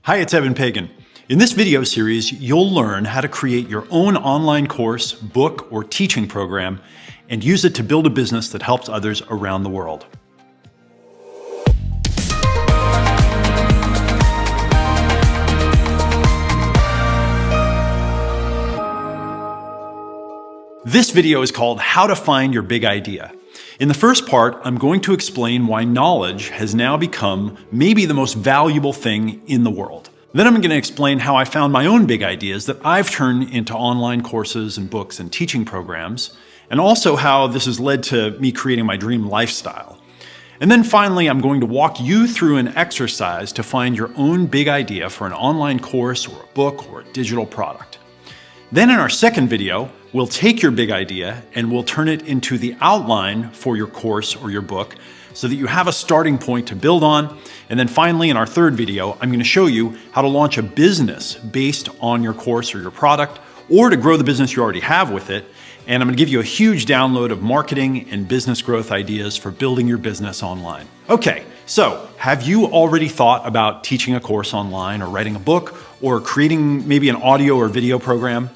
Hi, it's Eben Pagan. In this video series, you'll learn how to create your own online course, book, or teaching program and use it to build a business that helps others around the world. This video is called How to Find Your Big Idea. In the first part, I'm going to explain why knowledge has now become maybe the most valuable thing in the world. Then I'm going to explain how I found my own big ideas that I've turned into online courses and books and teaching programs, and also how this has led to me creating my dream lifestyle. And then finally, I'm going to walk you through an exercise to find your own big idea for an online course or a book or a digital product. Then in our second video, we'll take your big idea and we'll turn it into the outline for your course or your book so that you have a starting point to build on. And then finally, in our third video, I'm going to show you how to launch a business based on your course or your product, or to grow the business you already have with it. And I'm going to give you a huge download of marketing and business growth ideas for building your business online. Okay, so have you already thought about teaching a course online or writing a book or creating maybe an audio or video program?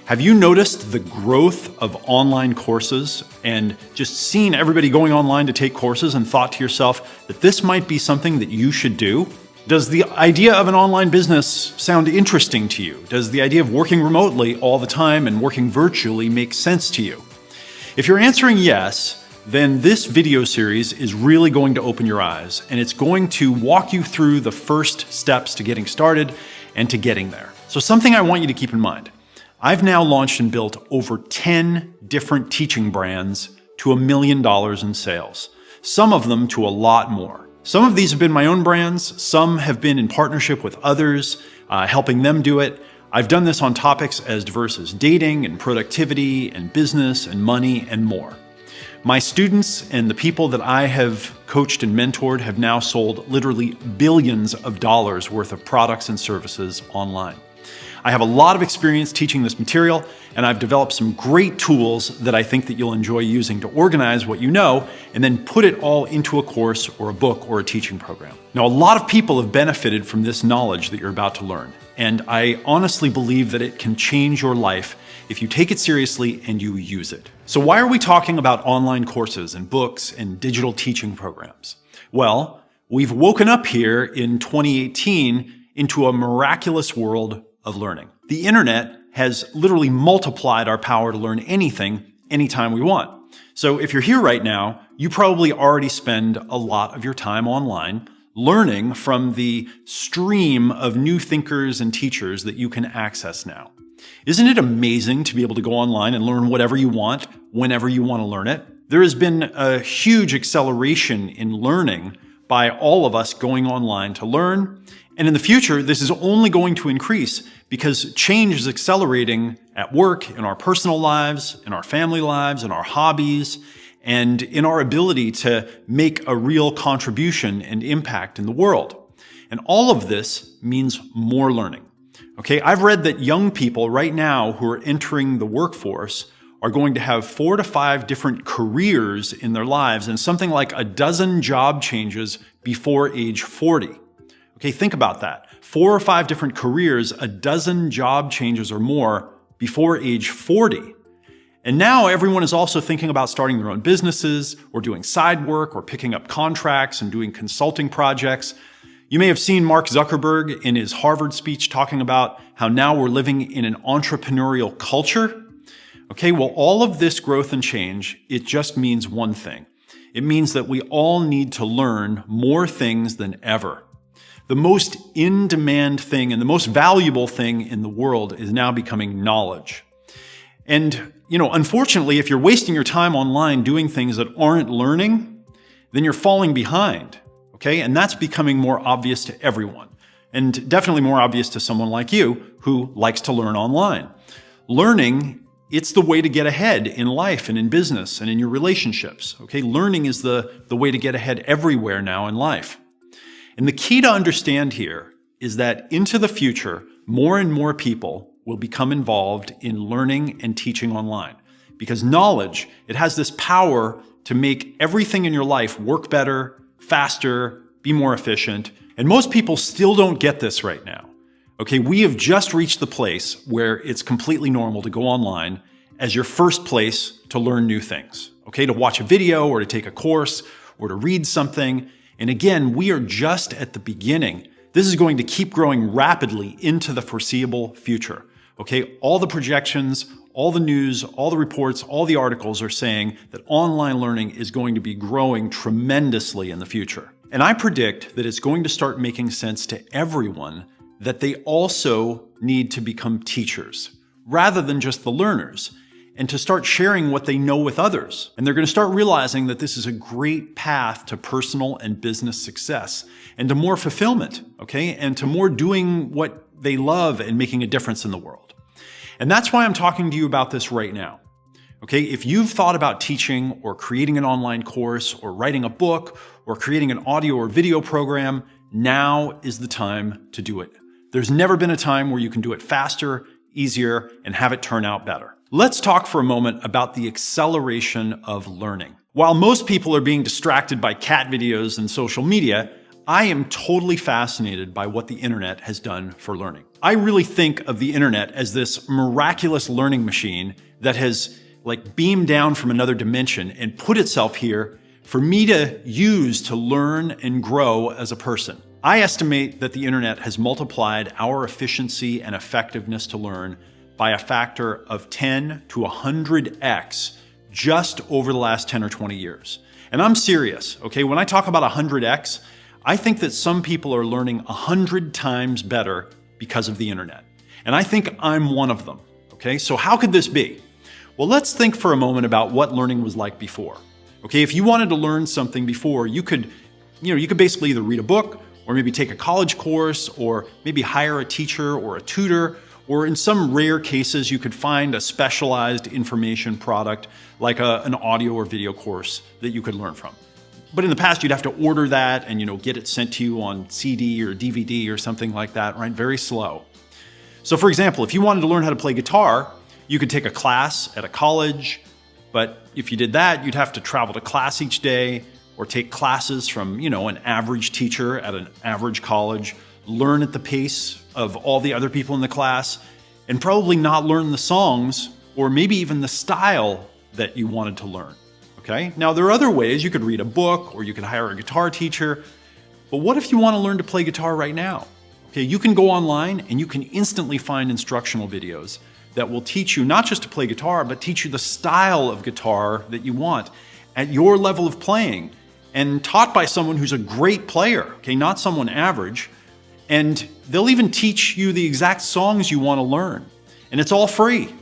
Have you noticed the growth of online courses and just seen everybody going online to take courses and thought to yourself that this might be something that you should do? Does the idea of an online business sound interesting to you? Does the idea of working remotely all the time and working virtually make sense to you? If you're answering yes, then this video series is really going to open your eyes, and it's going to walk you through the first steps to getting started and to getting there. So something I want you to keep in mind. I've now launched and built over 10 different teaching brands to $1 million in sales, some of them to a lot more. Some of these have been my own brands, some have been in partnership with others, helping them do it. I've done this on topics as diverse as dating and productivity and business and money and more. My students and the people that I have coached and mentored have now sold literally billions of dollars worth of products and services online. I have a lot of experience teaching this material, and I've developed some great tools that I think that you'll enjoy using to organize what you know and then put it all into a course or a book or a teaching program. Now, a lot of people have benefited from this knowledge that you're about to learn, and I honestly believe that it can change your life if you take it seriously and you use it. So why are we talking about online courses and books and digital teaching programs? Well, we've woken up here in 2018 into a miraculous world of learning. The internet has literally multiplied our power to learn anything, anytime we want. So if you're here right now, you probably already spend a lot of your time online learning from the stream of new thinkers and teachers that you can access now. Isn't it amazing to be able to go online and learn whatever you want, whenever you want to learn it? There has been a huge acceleration in learning by all of us going online to learn. And in the future, this is only going to increase because change is accelerating at work, in our personal lives, in our family lives, in our hobbies, and in our ability to make a real contribution and impact in the world. And all of this means more learning. Okay, I've read that young people right now who are entering the workforce are going to have 4 to 5 different careers in their lives and something like a dozen job changes before age 40. Okay, think about that. 4 or 5 different careers, a dozen job changes or more before age 40. And now everyone is also thinking about starting their own businesses or doing side work or picking up contracts and doing consulting projects. You may have seen Mark Zuckerberg in his Harvard speech talking about how now we're living in an entrepreneurial culture. Okay, well, all of this growth and change, it just means one thing. It means that we all need to learn more things than ever. The most in-demand thing and the most valuable thing in the world is now becoming knowledge. And, unfortunately, if you're wasting your time online doing things that aren't learning, then you're falling behind, okay? And that's becoming more obvious to everyone, and definitely more obvious to someone like you who likes to learn online. Learning, it's the way to get ahead in life and in business and in your relationships, okay? Learning is the way to get ahead everywhere now in life. And the key to understand here is that into the future, more and more people will become involved in learning and teaching online. Because knowledge, it has this power to make everything in your life work better, faster, be more efficient, And most people still don't get this right now. Okay, we have just reached the place where it's completely normal to go online as your first place to learn new things. Okay, to watch a video or to take a course or to read something. And again, we are just at the beginning. This is going to keep growing rapidly into the foreseeable future. Okay, all the projections, all the news, all the reports, all the articles are saying that online learning is going to be growing tremendously in the future. And I predict that it's going to start making sense to everyone that they also need to become teachers rather than just the learners, and to start sharing what they know with others. And they're going to start realizing that this is a great path to personal and business success and to more fulfillment, okay? And to more doing what they love and making a difference in the world. And that's why I'm talking to you about this right now. Okay, if you've thought about teaching or creating an online course or writing a book or creating an audio or video program, now is the time to do it. There's never been a time where you can do it faster, easier, and have it turn out better. Let's talk for a moment about the acceleration of learning. While most people are being distracted by cat videos and social media, I am totally fascinated by what the internet has done for learning. I really think of the internet as this miraculous learning machine that has beamed down from another dimension and put itself here for me to use to learn and grow as a person. I estimate that the internet has multiplied our efficiency and effectiveness to learn by a factor of 10 to 100x just over the last 10 or 20 years. And I'm serious, okay? When I talk about 100x, I think that some people are learning 100 times better because of the internet. And I think I'm one of them, okay? So how could this be? Well, let's think for a moment about what learning was like before. Okay, if you wanted to learn something before, you could basically either read a book or maybe take a college course or maybe hire a teacher or a tutor, or in some rare cases, you could find a specialized information product like an audio or video course that you could learn from. But in the past, you'd have to order that and get it sent to you on CD or DVD or something like that, right? Very slow. So for example, if you wanted to learn how to play guitar, you could take a class at a college, but if you did that, you'd have to travel to class each day or take classes from, an average teacher at an average college, learn at the pace of all the other people in the class, and probably not learn the songs or maybe even the style that you wanted to learn, okay? Now, there are other ways. You could read a book or you could hire a guitar teacher, but what if you want to learn to play guitar right now? Okay, you can go online and you can instantly find instructional videos that will teach you not just to play guitar, but teach you the style of guitar that you want at your level of playing and taught by someone who's a great player, okay, not someone average. And they'll even teach you the exact songs you want to learn. And it's all free,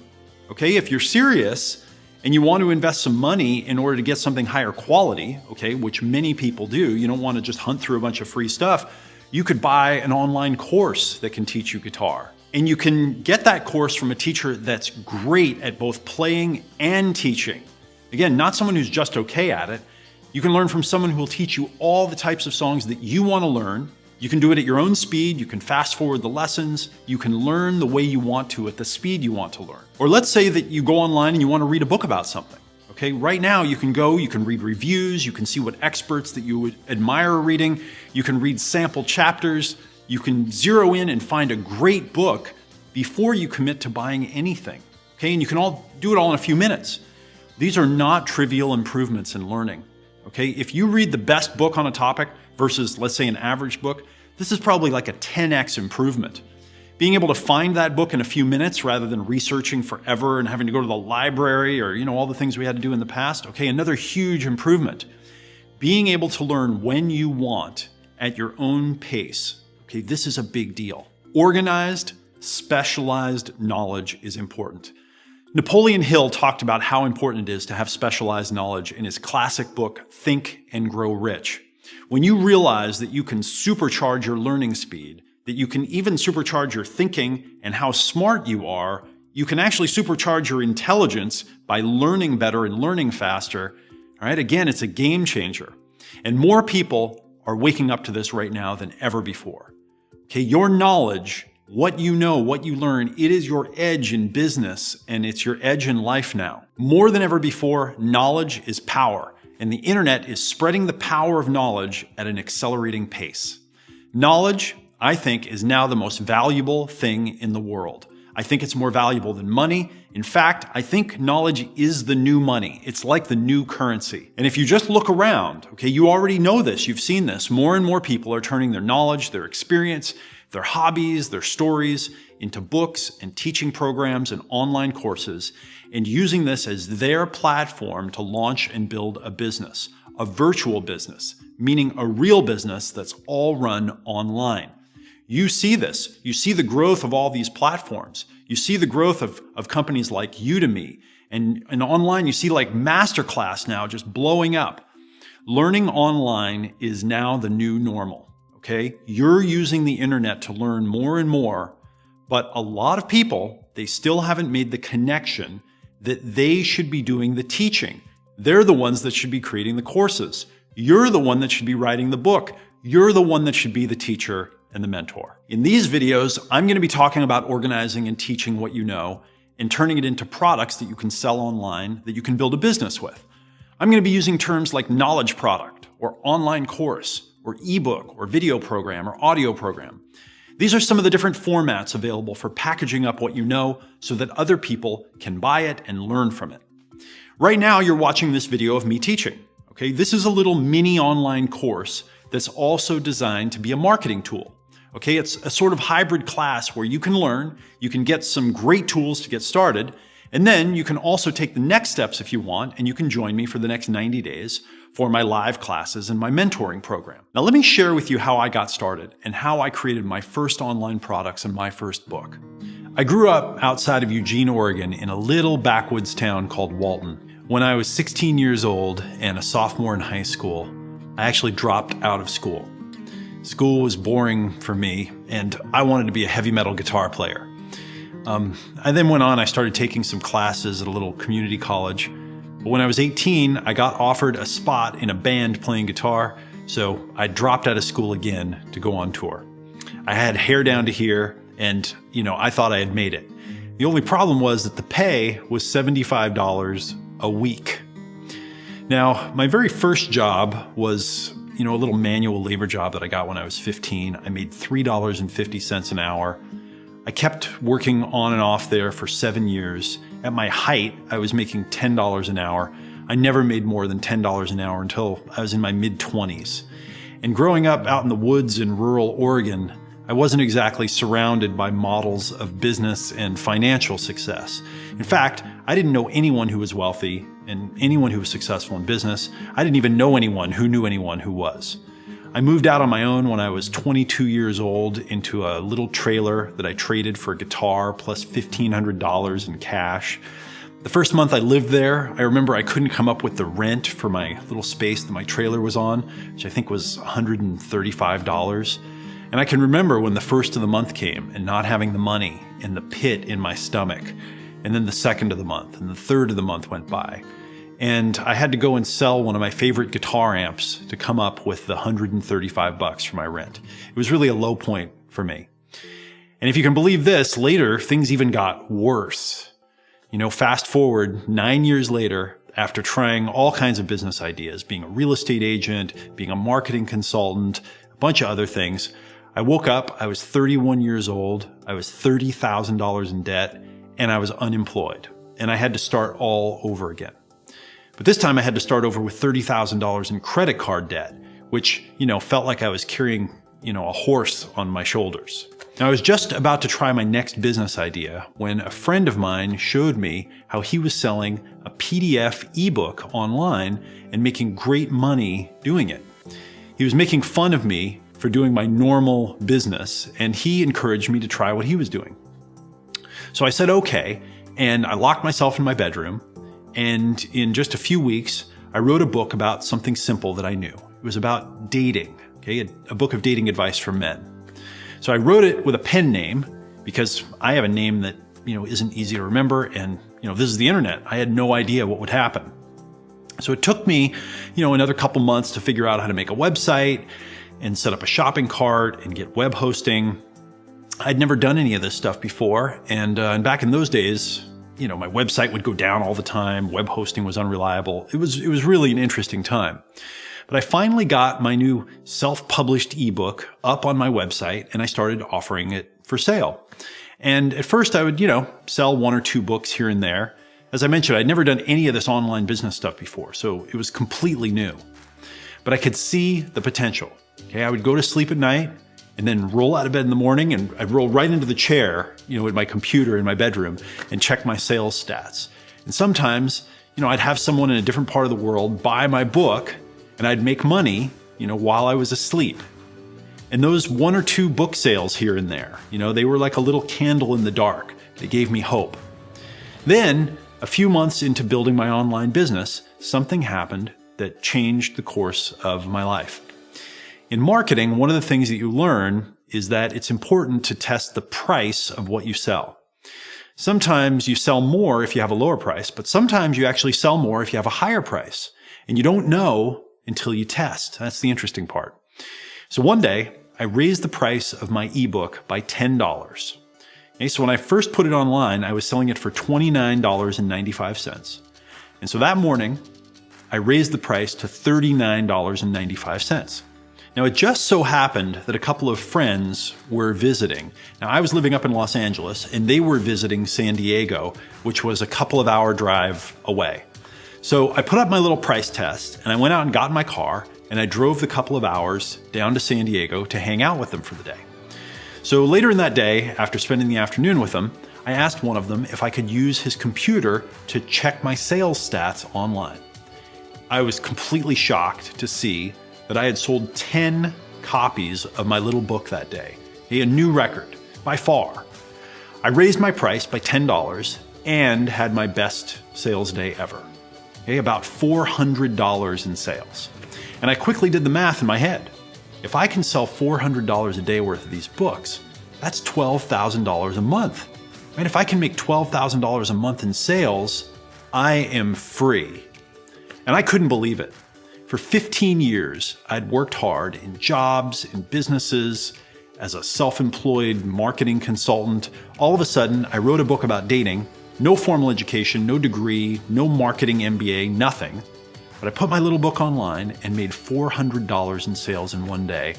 okay? If you're serious and you want to invest some money in order to get something higher quality, okay, which many people do, you don't want to just hunt through a bunch of free stuff, you could buy an online course that can teach you guitar. And you can get that course from a teacher that's great at both playing and teaching. Again, not someone who's just okay at it. You can learn from someone who will teach you all the types of songs that you want to learn. You can do it at your own speed. You can fast forward the lessons. You can learn the way you want to at the speed you want to learn. Or let's say that you go online and you want to read a book about something. Okay, right now you can read reviews, you can see what experts that you would admire are reading, you can read sample chapters, you can zero in and find a great book before you commit to buying anything. Okay, and you can do it all in a few minutes. These are not trivial improvements in learning. Okay, if you read the best book on a topic versus, let's say, an average book, this is probably like a 10x improvement. Being able to find that book in a few minutes rather than researching forever and having to go to the library or, all the things we had to do in the past, okay, another huge improvement. Being able to learn when you want at your own pace, okay, this is a big deal. Organized, specialized knowledge is important. Napoleon Hill talked about how important it is to have specialized knowledge in his classic book, Think and Grow Rich. When you realize that you can supercharge your learning speed, that you can even supercharge your thinking and how smart you are, you can actually supercharge your intelligence by learning better and learning faster. All right, again, it's a game changer. And more people are waking up to this right now than ever before. Okay, your knowledge, what you know, what you learn, it is your edge in business and it's your edge in life now. More than ever before, knowledge is power, and the internet is spreading the power of knowledge at an accelerating pace. Knowledge, I think, is now the most valuable thing in the world. I think it's more valuable than money. In fact, I think knowledge is the new money. It's like the new currency. And if you just look around, okay, you already know this, you've seen this. More and more people are turning their knowledge, their experience, their hobbies, their stories into books and teaching programs and online courses, and using this as their platform to launch and build a business, a virtual business, meaning a real business that's all run online. You see this. You see the growth of all these platforms. You see the growth of companies like Udemy. And online, you see like Masterclass now just blowing up. Learning online is now the new normal, okay? You're using the internet to learn more and more, but a lot of people, they still haven't made the connection that they should be doing the teaching. They're the ones that should be creating the courses. You're the one that should be writing the book. You're the one that should be the teacher and the mentor. In these videos, I'm going to be talking about organizing and teaching what you know and turning it into products that you can sell online that you can build a business with. I'm going to be using terms like knowledge product or online course or ebook or video program or audio program. These are some of the different formats available for packaging up what you know so that other people can buy it and learn from it. Right now, you're watching this video of me teaching. Okay, this is a little mini online course that's also designed to be a marketing tool. Okay, it's a sort of hybrid class where you can learn, you can get some great tools to get started, and then you can also take the next steps if you want, and you can join me for the next 90 days for my live classes and my mentoring program. Now let me share with you how I got started and how I created my first online products and my first book. I grew up outside of Eugene, Oregon in a little backwoods town called Walton. When I was 16 years old and a sophomore in high school, I actually dropped out of school. School was boring for me, and I wanted to be a heavy metal guitar player. I then went on, I started taking some classes at a little community college. But when I was 18, I got offered a spot in a band playing guitar, so I dropped out of school again to go on tour. I had hair down to here, and I thought I had made it. The only problem was that the pay was $75 a week. Now, my very first job was a little manual labor job that I got when I was 15. I made $3.50 an hour. I kept working on and off there for 7 years. At my height, I was making $10 an hour. I never made more than $10 an hour until I was in my mid-20s. And growing up out in the woods in rural Oregon, I wasn't exactly surrounded by models of business and financial success. In fact, I didn't know anyone who was wealthy and anyone who was successful in business. I didn't even know anyone who knew anyone who was. I moved out on my own when I was 22 years old into a little trailer that I traded for a guitar plus $1,500 in cash. The first month I lived there, I remember I couldn't come up with the rent for my little space that my trailer was on, which I think was $135. And I can remember when the first of the month came and not having the money and the pit in my stomach. And then the second of the month and the third of the month went by. And I had to go and sell one of my favorite guitar amps to come up with the $135 for my rent. It was really a low point for me. And if you can believe this, later things even got worse. Fast forward 9 years later, after trying all kinds of business ideas, being a real estate agent, being a marketing consultant, a bunch of other things, I woke up, I was 31 years old, I was $30,000 in debt, and I was unemployed. And I had to start all over again. But this time I had to start over with $30,000 in credit card debt, which, felt like I was carrying, a horse on my shoulders. Now, I was just about to try my next business idea when a friend of mine showed me how he was selling a PDF ebook online and making great money doing it. He was making fun of me for doing my normal business, and he encouraged me to try what he was doing. So I said, okay, and I locked myself in my bedroom, and in just a few weeks, I wrote a book about something simple that I knew. It was about dating, okay, a book of dating advice for men. So I wrote it with a pen name because I have a name that, isn't easy to remember, and, this is the internet. I had no idea what would happen. So it took me, another couple months to figure out how to make a website and set up a shopping cart and get web hosting. I'd never done any of this stuff before. And back in those days, my website would go down all the time. Web hosting was unreliable. It was really an interesting time. But I finally got my new self-published ebook up on my website, and I started offering it for sale. And at first I would, sell 1 or 2 books here and there. As I mentioned, I'd never done any of this online business stuff before, so it was completely new. But I could see the potential. Okay, I would go to sleep at night and then roll out of bed in the morning, and I'd roll right into the chair, with my computer in my bedroom and check my sales stats. And sometimes, I'd have someone in a different part of the world buy my book, and I'd make money, while I was asleep. And those 1 or 2 book sales here and there, they were like a little candle in the dark. They gave me hope. Then, a few months into building my online business, something happened that changed the course of my life. In marketing, one of the things that you learn is that it's important to test the price of what you sell. Sometimes you sell more if you have a lower price, but sometimes you actually sell more if you have a higher price. And you don't know until you test. That's the interesting part. So one day, I raised the price of my ebook by $10. Okay, so when I first put it online, I was selling it for $29.95. And so that morning, I raised the price to $39.95. Now, it just so happened that a couple of friends were visiting. Now, I was living up in Los Angeles, and they were visiting San Diego, which was a couple of hour drive away. So I put up my little price test, and I went out and got in my car, and I drove the couple of hours down to San Diego to hang out with them for the day. So later in that day, after spending the afternoon with them, I asked one of them if I could use his computer to check my sales stats online. I was completely shocked to see that I had sold 10 copies of my little book that day. A new record, by far. I raised my price by $10 and had my best sales day ever. About $400 in sales. And I quickly did the math in my head. If I can sell $400 a day worth of these books, that's $12,000 a month. And if I can make $12,000 a month in sales, I am free. And I couldn't believe it. For 15 years, I'd worked hard in jobs, in businesses, as a self-employed marketing consultant. All of a sudden, I wrote a book about dating, no formal education, no degree, no marketing MBA, nothing. But I put my little book online and made $400 in sales in one day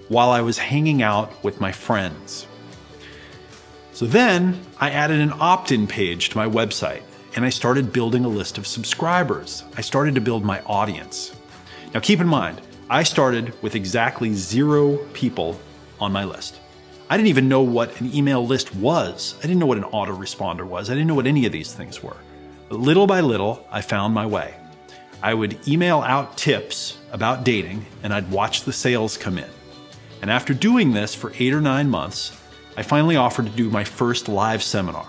while I was hanging out with my friends. So then I added an opt-in page to my website, and I started building a list of subscribers. I started to build my audience. Now keep in mind, I started with exactly 0 people on my list. I didn't even know what an email list was. I didn't know what an autoresponder was. I didn't know what any of these things were. But little by little, I found my way. I would email out tips about dating, and I'd watch the sales come in. And after doing this for 8 or 9 months, I finally offered to do my first live seminar.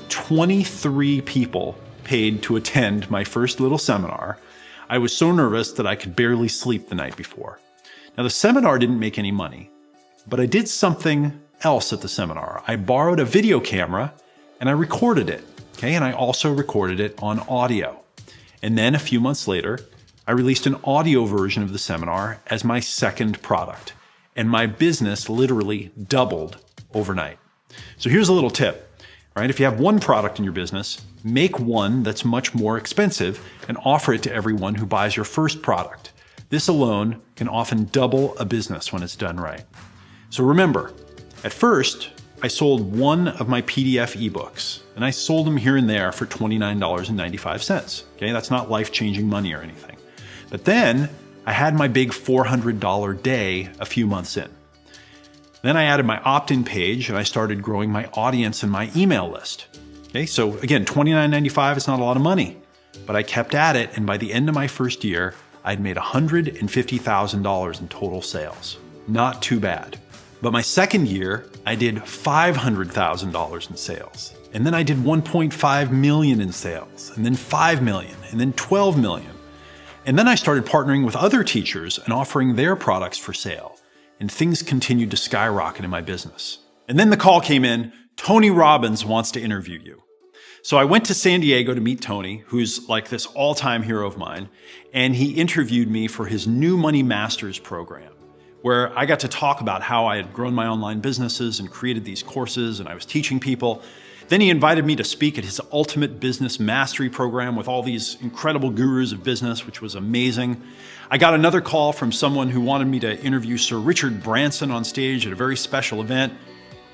23 people paid to attend my first little seminar. I was so nervous that I could barely sleep the night before. Now, the seminar didn't make any money, but I did something else at the seminar. I borrowed a video camera and I recorded it. And I also recorded it on audio. And then a few months later, I released an audio version of the seminar as my second product. And my business literally doubled overnight. So here's a little tip. Right? If you have one product in your business, make one that's much more expensive and offer it to everyone who buys your first product. This alone can often double a business when it's done right. So remember, at first, I sold one of my PDF ebooks, and I sold them here and there for $29.95. That's not life-changing money or anything. But then I had my big $400 day a few months in. Then I added my opt-in page and I started growing my audience and my email list. So again, $29.95 is not a lot of money, but I kept at it, and by the end of my first year, I'd made $150,000 in total sales. Not too bad. But my second year, I did $500,000 in sales. And then I did 1.5 million in sales, and then 5 million, and then 12 million. And then I started partnering with other teachers and offering their products for sale. And things continued to skyrocket in my business. And then the call came in, Tony Robbins wants to interview you. So I went to San Diego to meet Tony, who's like this all-time hero of mine, and he interviewed me for his New Money Masters program, where I got to talk about how I had grown my online businesses and created these courses, and I was teaching people. Then he invited me to speak at his Ultimate Business Mastery program with all these incredible gurus of business, which was amazing. I got another call from someone who wanted me to interview Sir Richard Branson on stage at a very special event.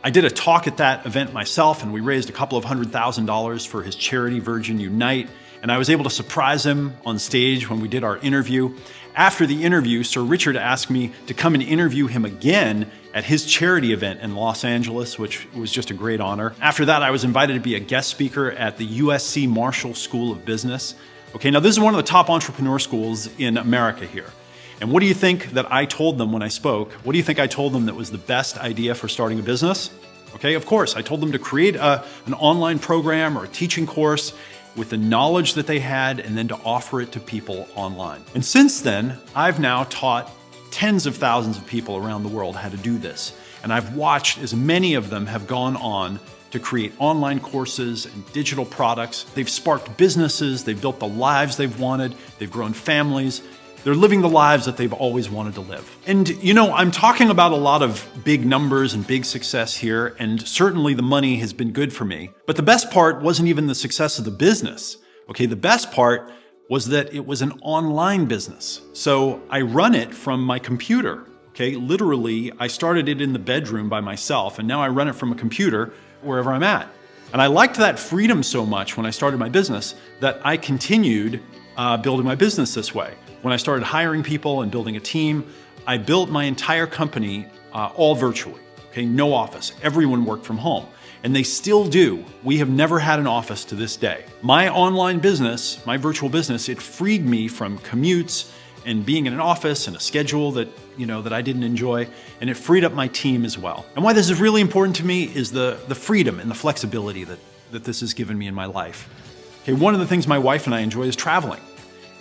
I did a talk at that event myself, and we raised a couple of $100,000 for his charity, Virgin Unite, and I was able to surprise him on stage when we did our interview. After the interview, Sir Richard asked me to come and interview him again at his charity event in Los Angeles, which was just a great honor. After that, I was invited to be a guest speaker at the USC Marshall School of Business. Okay, now this is one of the top entrepreneur schools in America here. And what do you think that I told them when I spoke? What do you think I told them that was the best idea for starting a business? Okay, of course, I told them to create an online program or a teaching course with the knowledge that they had and then to offer it to people online. And since then, I've now taught tens of thousands of people around the world how to do this. And I've watched as many of them have gone on to create online courses and digital products. They've sparked businesses, they've built the lives they've wanted, they've grown families. They're living the lives that they've always wanted to live. And you know, I'm talking about a lot of big numbers and big success here, and certainly the money has been good for me. But the best part wasn't even the success of the business. Okay, the best part was that it was an online business. So I run it from my computer. Okay, literally, I started it in the bedroom by myself, and now I run it from a computer wherever I'm at. And I liked that freedom so much when I started my business that I continued building my business this way. When I started hiring people and building a team, I built my entire company all virtually. Okay, no office. Everyone worked from home. And they still do. We have never had an office to this day. My online business, my virtual business, it freed me from commutes and being in an office and a schedule that, that I didn't enjoy, and it freed up my team as well. And why this is really important to me is the freedom and the flexibility that this has given me in my life. Okay, one of the things my wife and I enjoy is traveling.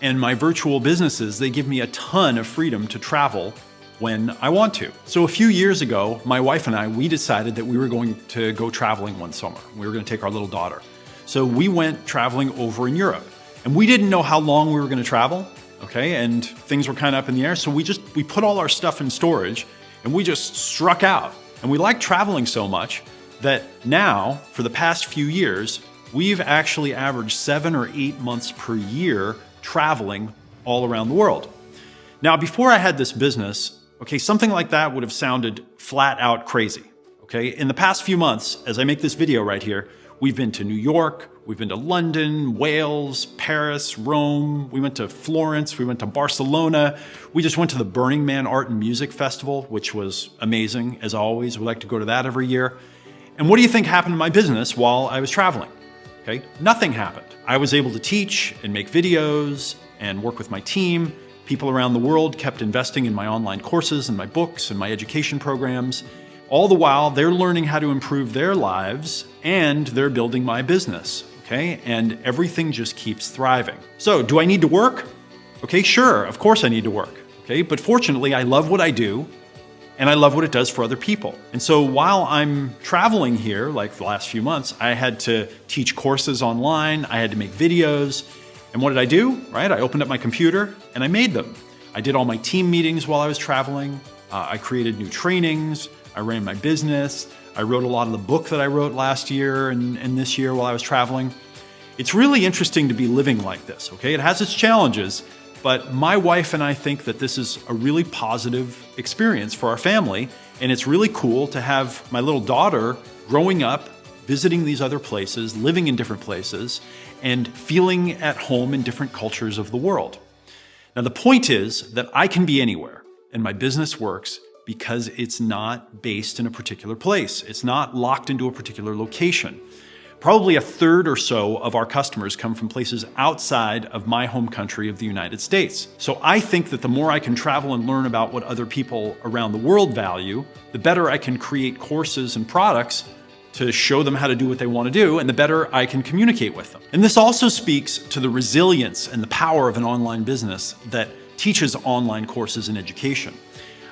And my virtual businesses, they give me a ton of freedom to travel when I want to. So a few years ago, my wife and I, we decided that we were going to go traveling one summer. We were going to take our little daughter. So we went traveling over in Europe. And we didn't know how long we were going to travel, okay? And things were kind of up in the air. So we put all our stuff in storage and we just struck out. And we liked traveling so much that now, for the past few years, we've actually averaged 7 or 8 months per year traveling all around the world. Now, before I had this business, okay, something like that would have sounded flat out crazy, okay? In the past few months, as I make this video right here, we've been to New York, we've been to London, Wales, Paris, Rome, we went to Florence, we went to Barcelona, we just went to the Burning Man Art and Music Festival, which was amazing, as always. We like to go to that every year. And what do you think happened to my business while I was traveling? Okay, nothing happened. I was able to teach and make videos and work with my team. People around the world kept investing in my online courses and my books and my education programs. All the while, they're learning how to improve their lives and they're building my business, okay? And everything just keeps thriving. So, do I need to work? Okay, sure, of course I need to work, okay? But fortunately, I love what I do and I love what it does for other people. And so while I'm traveling here, like the last few months, I had to teach courses online, I had to make videos. And what did I do, right? I opened up my computer and I made them. I did all my team meetings while I was traveling. I created new trainings. I ran my business. I wrote a lot of the book that I wrote last year and this year while I was traveling. It's really interesting to be living like this, okay? It has its challenges, but my wife and I think that this is a really positive experience for our family, and it's really cool to have my little daughter growing up, visiting these other places, living in different places, and feeling at home in different cultures of the world. Now, the point is that I can be anywhere, and my business works because it's not based in a particular place. It's not locked into a particular location. Probably a third or so of our customers come from places outside of my home country of the United States. So I think that the more I can travel and learn about what other people around the world value, the better I can create courses and products to show them how to do what they want to do, and the better I can communicate with them. And this also speaks to the resilience and the power of an online business that teaches online courses and education.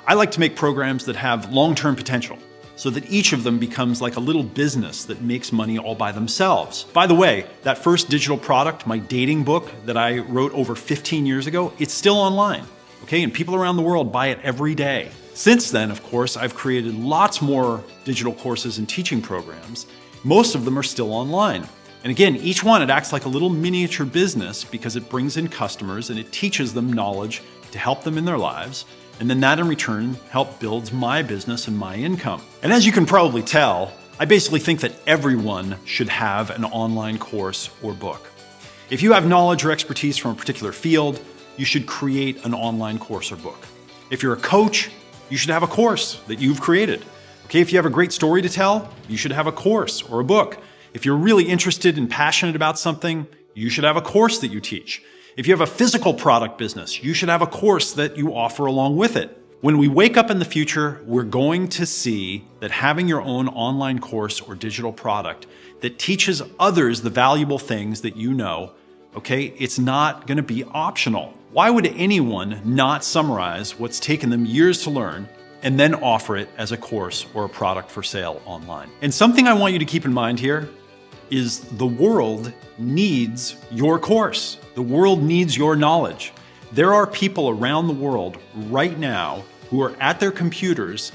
I like to make programs that have long-term potential, so that each of them becomes like a little business that makes money all by themselves. By the way, that first digital product, my dating book that I wrote over 15 years ago, it's still online, okay? And people around the world buy it every day. Since then, of course, I've created lots more digital courses and teaching programs, Most of them are still online. And again, each one, it acts like a little miniature business because it brings in customers and it teaches them knowledge to help them in their lives. And then that in return builds my business and my income. And as you can probably tell, I basically think that everyone should have an online course or book. If you have knowledge or expertise from a particular field, you should create an online course or book. If you're a coach, you should have a course that you've created. Okay, if you have a great story to tell, you should have a course or a book. If you're really interested and passionate about something, you should have a course that you teach. If you have a physical product business, you should have a course that you offer along with it. When we wake up in the future, we're going to see that having your own online course or digital product that teaches others the valuable things that you know, okay, it's not going to be optional. Why would anyone not summarize what's taken them years to learn and then offer it as a course or a product for sale online? And something I want you to keep in mind here is the world needs your course. The world needs your knowledge. There are people around the world right now who are at their computers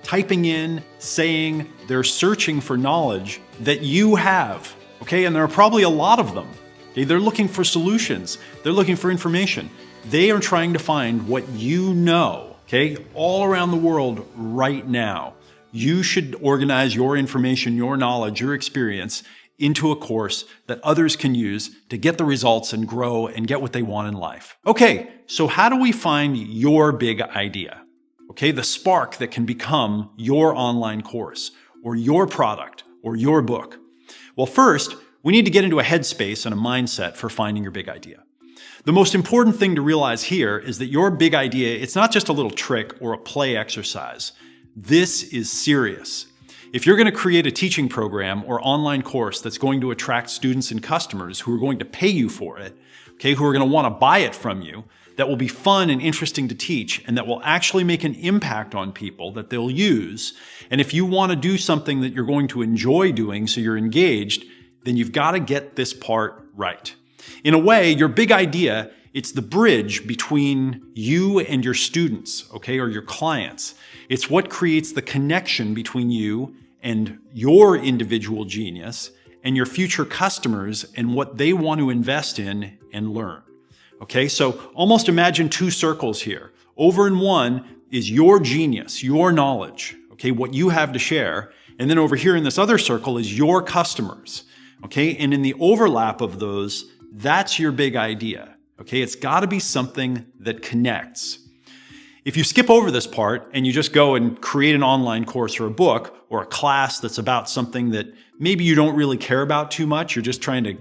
typing in, saying they're searching for knowledge that you have, okay? And there are probably a lot of them. Okay? They're looking for solutions. They're looking for information. They are trying to find what you know, okay? All around the world right now. You should organize your information, your knowledge, your experience into a course that others can use to get the results and grow and get what they want in life. Okay, so how do we find your big idea? Okay, the spark that can become your online course or your product or your book. Well, first, we need to get into a headspace and a mindset for finding your big idea. The most important thing to realize here is that your big idea, it's not just a little trick or a play exercise. This is serious. If you're going to create a teaching program or online course that's going to attract students and customers who are going to pay you for it, okay, who are going to want to buy it from you, that will be fun and interesting to teach and that will actually make an impact on people that they'll use. And if you want to do something that you're going to enjoy doing so you're engaged, then you've got to get this part right. In a way, your big idea, it's the bridge between you and your students, okay, or your clients. It's what creates the connection between you and your individual genius and your future customers and what they want to invest in and learn. Okay, so almost imagine two circles here. Over in one is your genius, your knowledge, okay, what you have to share. And then over here in this other circle is your customers, okay? And in the overlap of those, that's your big idea, okay? It's got to be something that connects. If you skip over this part and you just go and create an online course or a book or a class that's about something that maybe you don't really care about too much, you're just trying to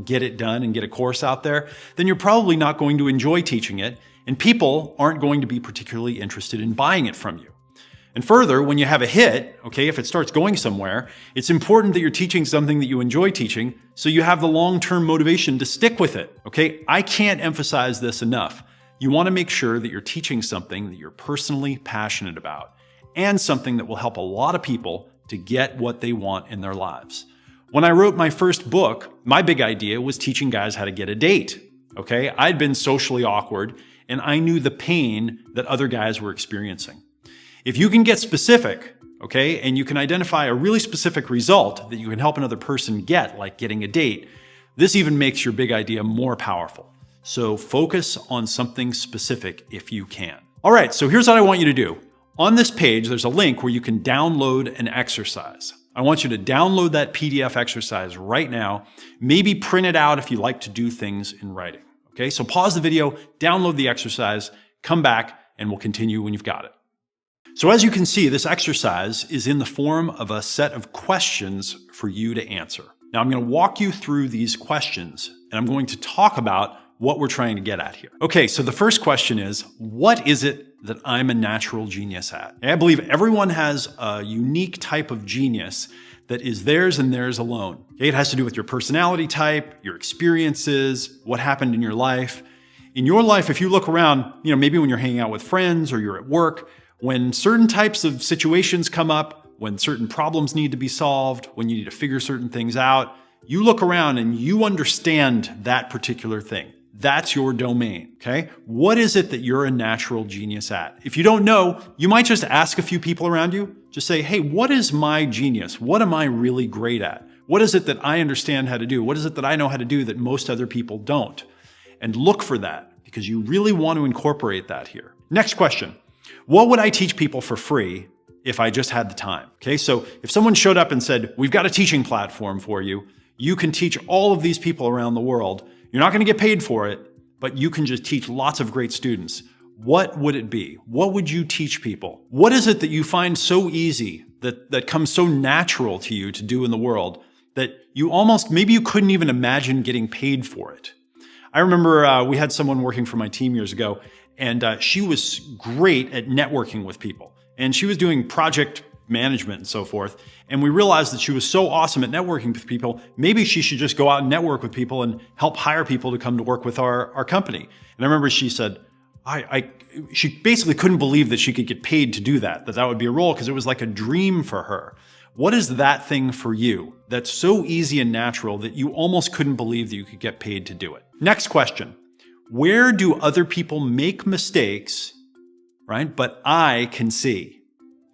get it done and get a course out there, then you're probably not going to enjoy teaching it, and people aren't going to be particularly interested in buying it from you. And further, when you have a hit, okay, if it starts going somewhere, it's important that you're teaching something that you enjoy teaching so you have the long-term motivation to stick with it, okay? I can't emphasize this enough. You want to make sure that you're teaching something that you're personally passionate about and something that will help a lot of people to get what they want in their lives. When I wrote my first book, my big idea was teaching guys how to get a date, okay? I'd been socially awkward and I knew the pain that other guys were experiencing. If you can get specific, okay, and you can identify a really specific result that you can help another person get, like getting a date, this even makes your big idea more powerful. So focus on something specific if you can. All right, so here's what I want you to do. On this page, there's a link where you can download an exercise. I want you to download that PDF exercise right now. Maybe print it out if you like to do things in writing. Okay, so pause the video, download the exercise, come back, and we'll continue when you've got it. So as you can see, this exercise is in the form of a set of questions for you to answer. Now I'm going to walk you through these questions, and I'm going to talk about what we're trying to get at here. Okay, so the first question is, what is it that I'm a natural genius at? And I believe everyone has a unique type of genius that is theirs and theirs alone. Okay, it has to do with your personality type, your experiences, what happened in your life. In your life, if you look around, maybe when you're hanging out with friends or you're at work, when certain types of situations come up, when certain problems need to be solved, when you need to figure certain things out, you look around and you understand that particular thing. That's your domain, okay? What is it that you're a natural genius at? If you don't know, you might just ask a few people around you. Just say, hey, what is my genius? What am I really great at? What is it that I understand how to do? What is it that I know how to do that most other people don't? And look for that, because you really want to incorporate that here. Next question. What would I teach people for free if I just had the time? Okay, so if someone showed up and said, we've got a teaching platform for you, you can teach all of these people around the world. You're not going to get paid for it, but you can just teach lots of great students. What would it be? What would you teach people? What is it that you find so easy, that comes so natural to you to do in the world, that you almost, maybe you couldn't even imagine getting paid for it? I remember we had someone working for my team years ago, and she was great at networking with people. And she was doing project management and so forth. And we realized that she was so awesome at networking with people, maybe she should just go out and network with people and help hire people to come to work with our company. And I remember she said, she basically couldn't believe that she could get paid to do that would be a role, because it was like a dream for her. What is that thing for you that's so easy and natural that you almost couldn't believe that you could get paid to do it? Next question. Where do other people make mistakes, right, but I can see?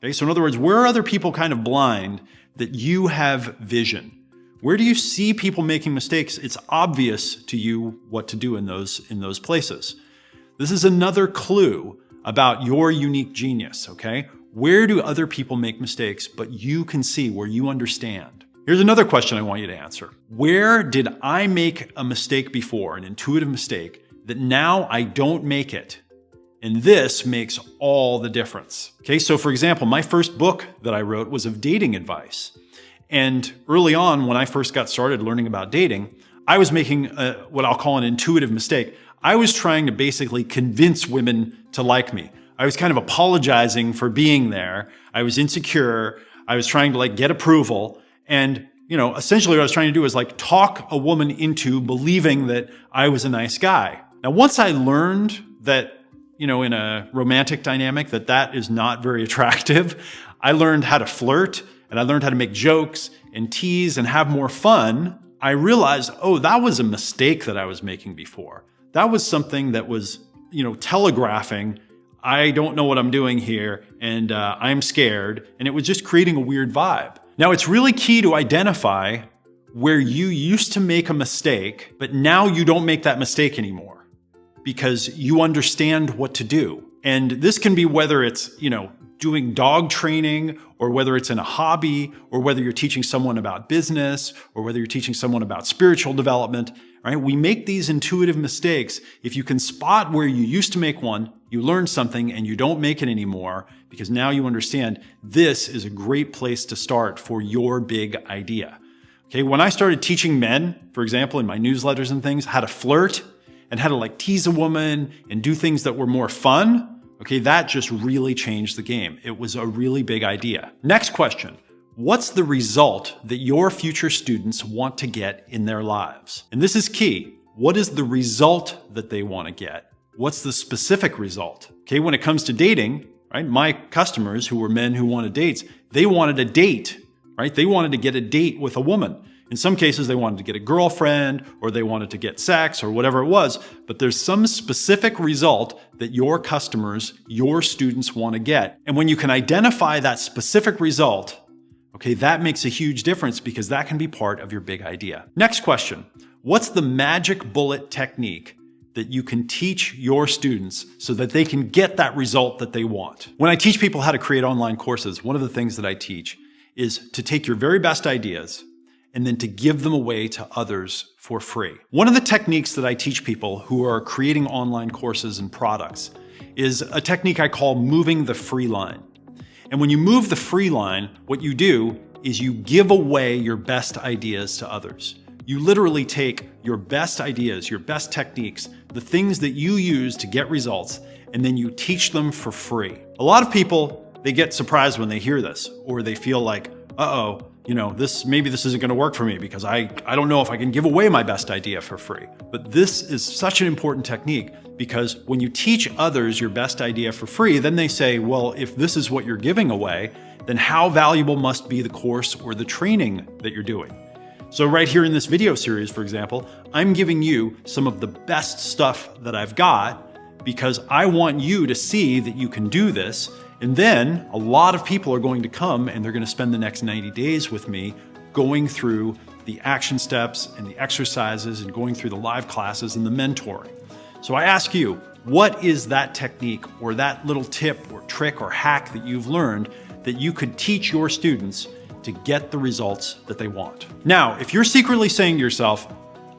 Okay, so in other words, where are other people kind of blind that you have vision? Where do you see people making mistakes? It's obvious to you what to do in those places. This is another clue about your unique genius, okay? Where do other people make mistakes, but you can see, where you understand? Here's another question I want you to answer. Where did I make a mistake before, an intuitive mistake, that now I don't make it? And this makes all the difference. Okay, so for example, my first book that I wrote was of dating advice. And early on, when I first got started learning about dating, I was making what I'll call an intuitive mistake. I was trying to basically convince women to like me. I was kind of apologizing for being there. I was insecure. I was trying to get approval. And, essentially what I was trying to do was talk a woman into believing that I was a nice guy. Now, once I learned that, in a romantic dynamic, that is not very attractive, I learned how to flirt, and I learned how to make jokes and tease and have more fun. I realized, oh, that was a mistake that I was making before. That was something that was, telegraphing, I don't know what I'm doing here, and I'm scared, and it was just creating a weird vibe. Now, it's really key to identify where you used to make a mistake, but now you don't make that mistake anymore because you understand what to do. And this can be whether it's, doing dog training, or whether it's in a hobby, or whether you're teaching someone about business, or whether you're teaching someone about spiritual development, right? We make these intuitive mistakes. If you can spot where you used to make one, you learn something and you don't make it anymore, because now you understand this is a great place to start for your big idea. Okay, when I started teaching men, for example, in my newsletters and things, how to flirt and how to tease a woman and do things that were more fun, okay, that just really changed the game. It was a really big idea. Next question. What's the result that your future students want to get in their lives? And this is key. What is the result that they want to get? What's the specific result? Okay, when it comes to dating, right, my customers who were men who wanted dates, they wanted a date, right? They wanted to get a date with a woman. In some cases, they wanted to get a girlfriend, or they wanted to get sex, or whatever it was, but there's some specific result that your customers, your students want to get. And when you can identify that specific result, okay, that makes a huge difference, because that can be part of your big idea. Next question. What's the magic bullet technique that you can teach your students so that they can get that result that they want? When I teach people how to create online courses, one of the things that I teach is to take your very best ideas and then to give them away to others for free. One of the techniques that I teach people who are creating online courses and products is a technique I call moving the free line. And when you move the free line, what you do is you give away your best ideas to others. You literally take your best ideas, your best techniques, the things that you use to get results, and then you teach them for free. A lot of people, they get surprised when they hear this, or they feel like, uh-oh, maybe this isn't going to work for me because I don't know if I can give away my best idea for free. But this is such an important technique, because when you teach others your best idea for free, then they say, well, if this is what you're giving away, then how valuable must be the course or the training that you're doing? So right here in this video series, for example, I'm giving you some of the best stuff that I've got because I want you to see that you can do this. And then a lot of people are going to come and they're going to spend the next 90 days with me going through the action steps and the exercises and going through the live classes and the mentoring. So I ask you, what is that technique or that little tip or trick or hack that you've learned that you could teach your students to get the results that they want? Now, if you're secretly saying to yourself,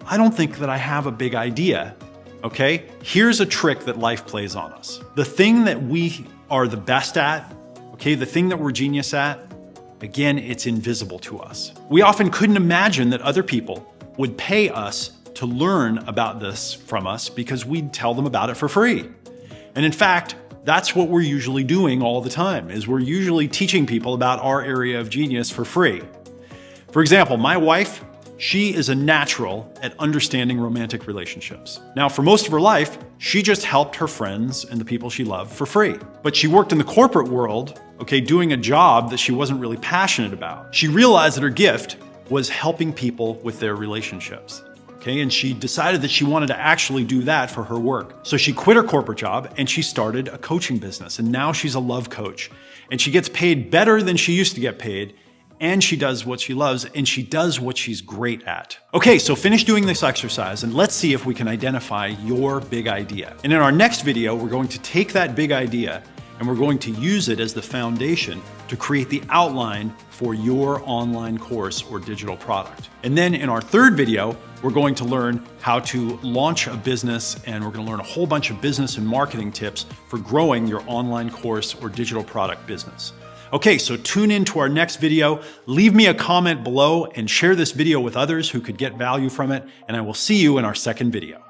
I don't think that I have a big idea, okay? Here's a trick that life plays on us. The thing that we are the best at, okay, the thing that we're genius at, again, it's invisible to us. We often couldn't imagine that other people would pay us to learn about this from us because we'd tell them about it for free. And in fact, that's what we're usually doing all the time, is we're usually teaching people about our area of genius for free. For example, my wife, she is a natural at understanding romantic relationships. Now, for most of her life, she just helped her friends and the people she loved for free. But she worked in the corporate world, okay, doing a job that she wasn't really passionate about. She realized that her gift was helping people with their relationships. Okay, and she decided that she wanted to actually do that for her work. So she quit her corporate job and she started a coaching business. And now she's a love coach. And she gets paid better than she used to get paid. And she does what she loves and she does what she's great at. Okay, so finish doing this exercise and let's see if we can identify your big idea. And in our next video, we're going to take that big idea and we're going to use it as the foundation to create the outline for your online course or digital product. And then in our third video, we're going to learn how to launch a business and we're going to learn a whole bunch of business and marketing tips for growing your online course or digital product business. Okay, so tune in to our next video, leave me a comment below and share this video with others who could get value from it, and I will see you in our second video.